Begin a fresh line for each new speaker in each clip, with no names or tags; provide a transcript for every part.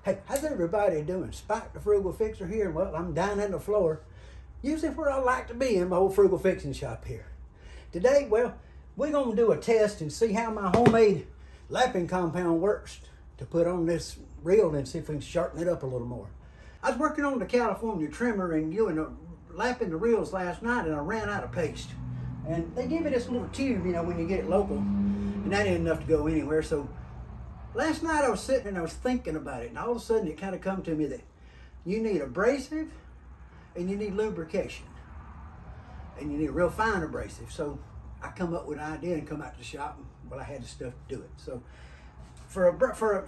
Hey, how's everybody doing? Spike the Frugal Fixer here. Well, I'm down on the floor, usually where I like to be in my old frugal fixing shop here. Today, well, we're going to do a test and see how my homemade lapping compound works to put on this reel and see if we can sharpen it up a little more. I was working on the California Trimmer and lapping the reels last night, and I ran out of paste. And they give you this little tube, when you get it local, and that ain't enough to go anywhere. So last night I was sitting and I was thinking about it, and all of a sudden it kind of come to me that you need abrasive and you need lubrication, and you need a real fine abrasive. So I come up with an idea and come out to the shop, and well, I had the stuff to do it. So for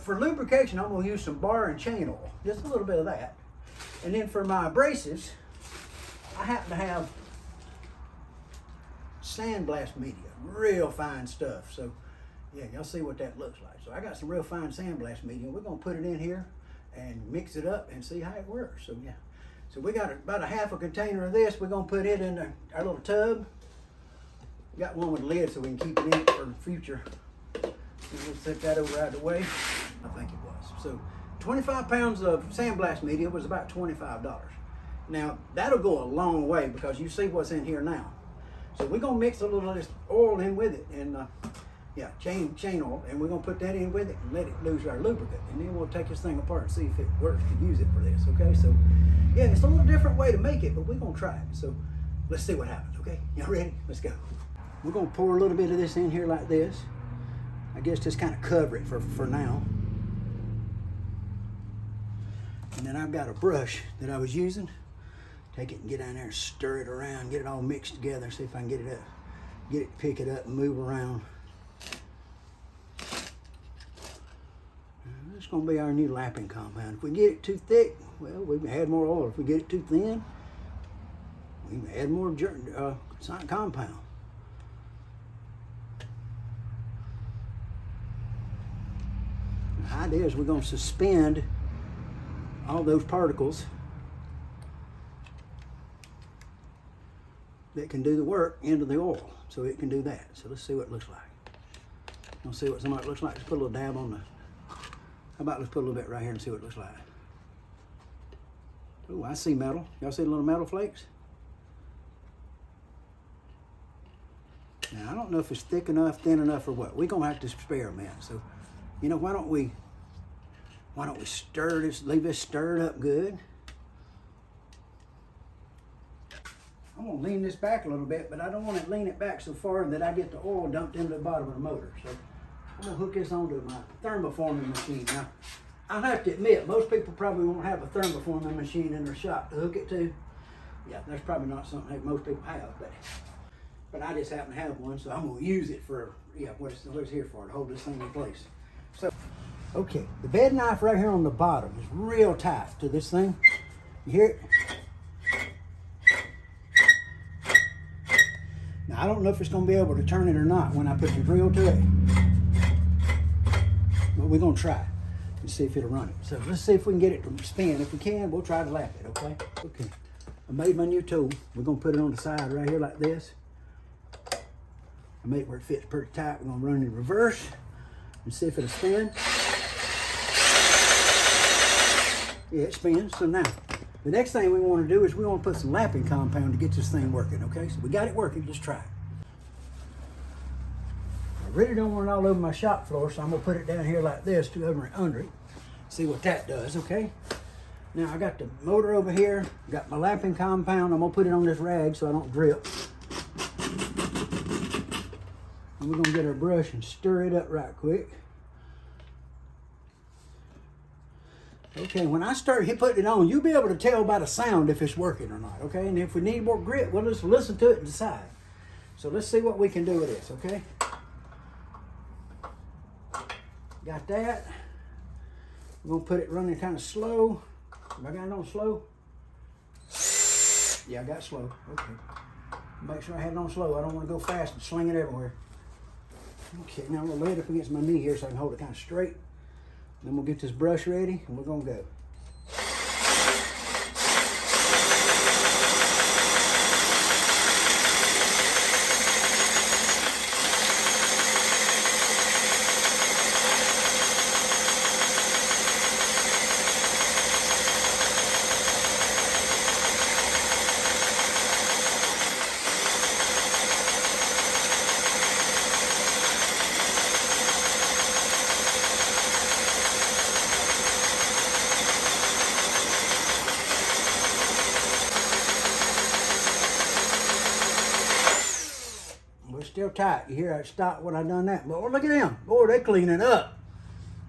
lubrication, I'm gonna use some bar and chain oil, just a little bit of that. And then for my abrasives, I happen to have sandblast media, real fine stuff. So yeah, y'all see what that looks like. So I got some real fine sandblast media. We're gonna put it in here and mix it up and see how it works. So yeah, so we got about a half a container of this. We're gonna put it in our little tub. Got one with a lid so we can keep it in for the future. We'll set that over out of the way. I think it was. So 25 pounds of sandblast media was about $25. Now that'll go a long way because you see what's in here now. So we're gonna mix a little of this oil in with it, and yeah, chain oil, and we're gonna put that in with it and let it lose our lubricant, and then we'll take this thing apart and see if it works to use it for this. Okay, so yeah, it's a little different way to make it, but we're gonna try it. So let's see what happens. Okay, y'all ready? Let's go. We're gonna pour a little bit of this in here like this. I guess just kind of cover it for now. And then I've got a brush that I was using. Take it and get down there and stir it around, get it all mixed together, see if I can get it up, pick it up and move around. This is gonna be our new lapping compound. If we get it too thick, well, we can add more oil. If we get it too thin, we can add more compound. The idea is we're gonna suspend all those particles that can do the work into the oil, so it can do that. So let's see what it looks like. We'll see what something looks like. Let's put a little dab on the, how about let's put a little bit right here and see what it looks like. Oh, I see metal. Y'all see the little metal flakes? Now, I don't know if it's thick enough, thin enough, or what. We're gonna have to experiment. So, why don't we stir this, leave this stirred up good. I'm gonna lean this back a little bit, but I don't want to lean it back so far that I get the oil dumped into the bottom of the motor. So I'm gonna hook this onto my thermoforming machine. Now, I'll have to admit, most people probably won't have a thermoforming machine in their shop to hook it to. Yeah, that's probably not something that most people have, but I just happen to have one, so I'm gonna use it for, what it's here for, to hold this thing in place. So, okay, the bed knife right here on the bottom is real tight to this thing. You hear it? Now, I don't know if it's going to be able to turn it or not when I put the drill to it, but we're going to try and see if it'll run it. So let's see if we can get it to spin. If we can, we'll try to lap it, okay? Okay, I made my new tool. We're going to put it on the side right here like this. I made it where it fits pretty tight. We're going to run in reverse and see if it'll spin. Yeah, it spins. So now, the next thing we want to do is we want to put some lapping compound to get this thing working, okay? So we got it working, let's try it. I really don't want it all over my shop floor, so I'm gonna put it down here like this to under it. See what that does, okay? Now I got the motor over here, got my lapping compound. I'm gonna put it on this rag so I don't drip. And we're gonna get our brush and stir it up right quick. Okay, when I start putting it on, you'll be able to tell by the sound if it's working or not, okay? And if we need more grit, we'll just listen to it and decide. So let's see what we can do with this, okay? Got that. We're gonna put it running kind of slow. Have I got it on slow? Yeah, I got slow, okay. Make sure I have it on slow. I don't want to go fast and sling it everywhere. Okay, now I'm gonna lay it up against my knee here so I can hold it kind of straight. Then we'll get this brush ready and we're gonna go. tight. You hear I stopped when I done that. But look at them. Boy, they clean it up.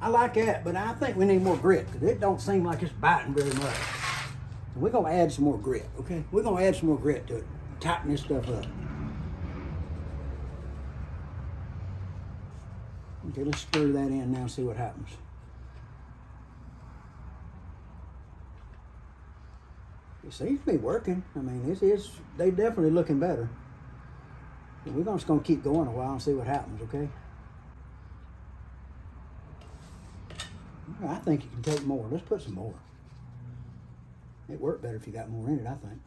I like that, but I think we need more grit because it don't seem like it's biting very much. So we're gonna add some more grit, okay? We're gonna add some more grit to it. Tighten this stuff up. Okay, let's stir that in now and see what happens. It seems to be working. I mean, they definitely looking better. But we're just gonna keep going a while and see what happens, okay? I think you can take more. Let's put some more. It worked better if you got more in it, I think.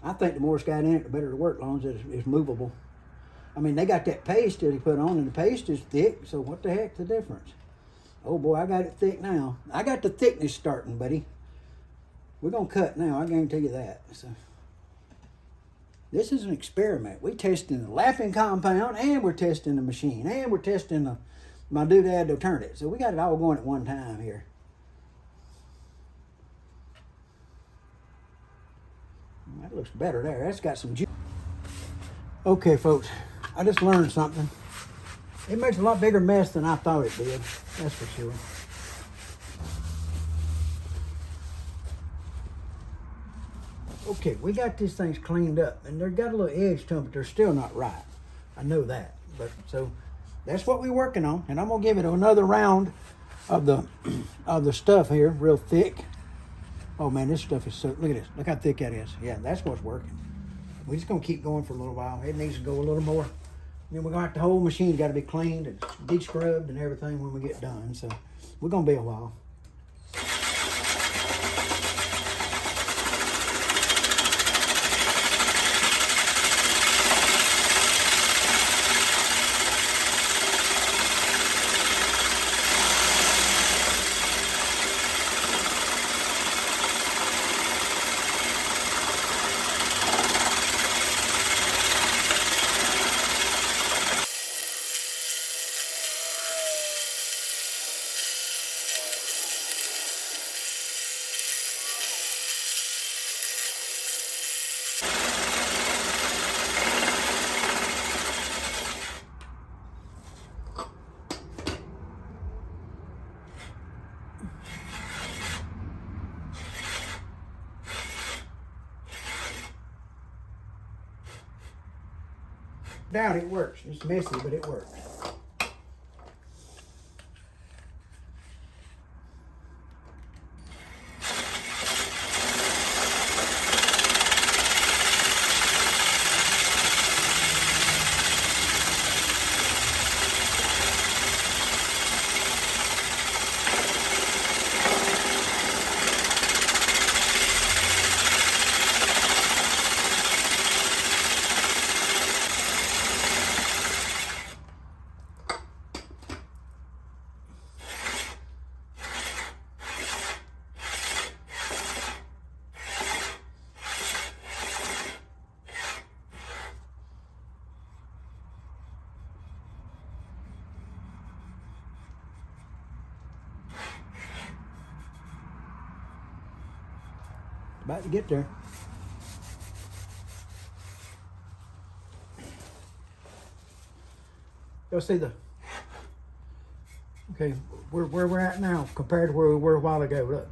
I think the more it's got in it, the better it works, as long as it's movable. I mean, they got that paste that he put on, and the paste is thick, so what the heck's the difference? Oh boy, I got it thick now. I got the thickness starting, buddy. We're gonna cut now, I guarantee you that. So, this is an experiment. We're testing the laughing compound, and we're testing the machine, and we're testing my doodad to turn it. So we got it all going at one time here. That looks better there. That's got some juice. Okay, folks, I just learned something. It makes a lot bigger mess than I thought it did. That's for sure. Okay, we got these things cleaned up, and they've got a little edge to them, but they're still not right. I know that. But so that's what we're working on, and I'm gonna give it another round of the stuff here, real thick. Oh man, this stuff is so, look at this. Look how thick that is. Yeah, that's what's working. We're just gonna keep going for a little while. It needs to go a little more. Then we're gonna have the whole machine got to be cleaned and de-scrubbed and everything when we get done. So we're gonna be a while. Down, it works. It's messy, but it works. About to get there. You'll see okay, where we're at now compared to where we were a while ago. Look,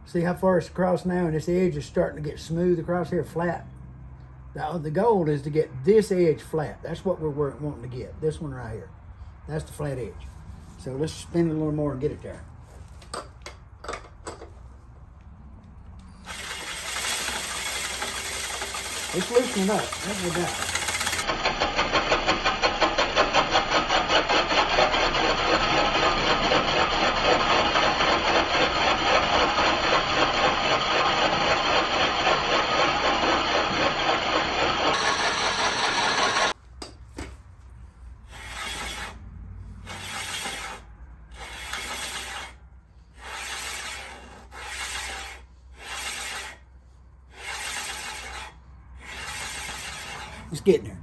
see how far it's across now, and this edge is starting to get smooth across here, flat. The goal is to get this edge flat. That's what we're wanting to get. This one right here. That's the flat edge. So let's spin it a little more and get it there. It's loosening up. That's what that. It's getting there.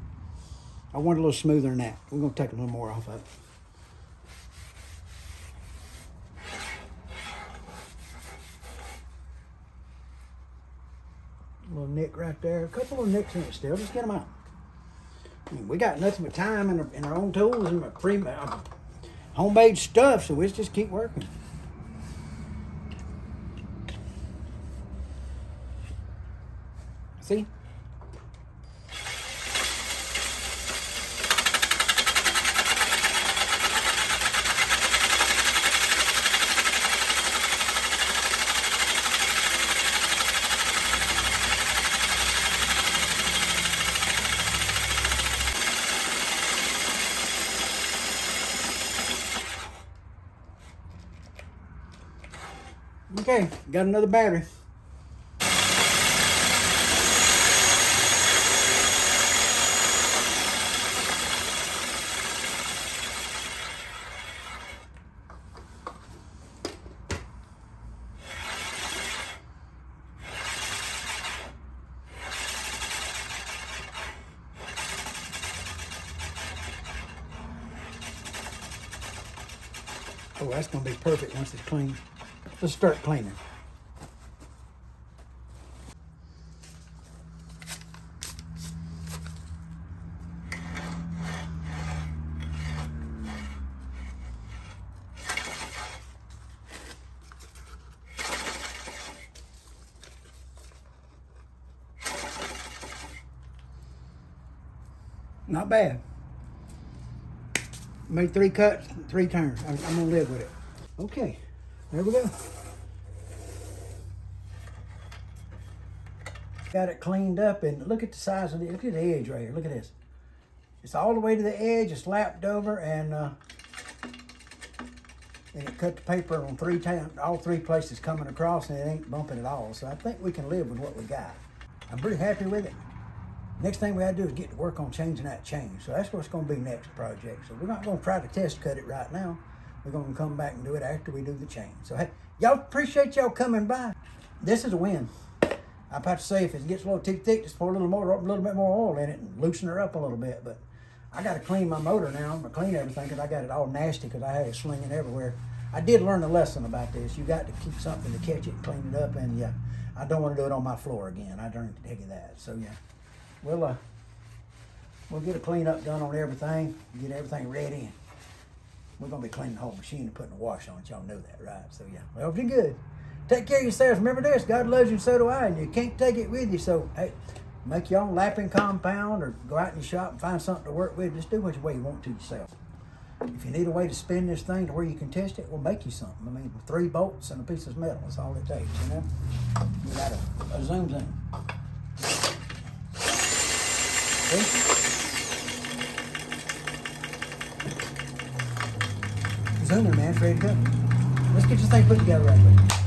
I want it a little smoother than that. We're going to take a little more off of it. A little nick right there. A couple of nicks in it still. Just get them out. We got nothing but time and our own tools and homemade stuff, so let's just keep working. See? Okay, got another battery. Oh, that's gonna be perfect once it's clean. Let's start cleaning. Not bad. Made 3 cuts, 3 turns. I'm gonna live with it. Okay, there we go. Got it cleaned up, and look at the size of it. Look at the edge right here. Look at this. It's all the way to the edge. It's lapped over, and it cut the paper on 3 times, all 3 places coming across, and it ain't bumping at all. So I think we can live with what we got. I'm pretty happy with it. Next thing we gotta do is get to work on changing that chain. So that's what's gonna be next project. So we're not gonna try to test cut it right now. We're gonna come back and do it after we do the chain. So hey, y'all, appreciate y'all coming by. This is a win. I'm about to say, if it gets a little too thick, just pour a little bit more oil in it and loosen her up a little bit. But I got to clean my motor now. I'm gonna clean everything because I got it all nasty because I had it slinging everywhere. I did learn a lesson about this. You got to keep something to catch it and clean it up. And yeah, I don't want to do it on my floor again. I learned the heck of that. So yeah, we'll get a cleanup done on everything, get everything ready. We're gonna be cleaning the whole machine and putting the wash on it. Y'all know that, right? So yeah, well, be good. Take care of yourselves. Remember this, God loves you and so do I, and you can't take it with you. So, hey, make your own lapping compound or go out in your shop and find something to work with. Just do what way you want to yourself. If you need a way to spin this thing to where you can test it, we'll make you something. I mean, 3 bolts and a piece of metal. That's all it takes, you know? We got a zoom in. See? Zoom in, man. It's ready to go. Let's get this thing put together right quick.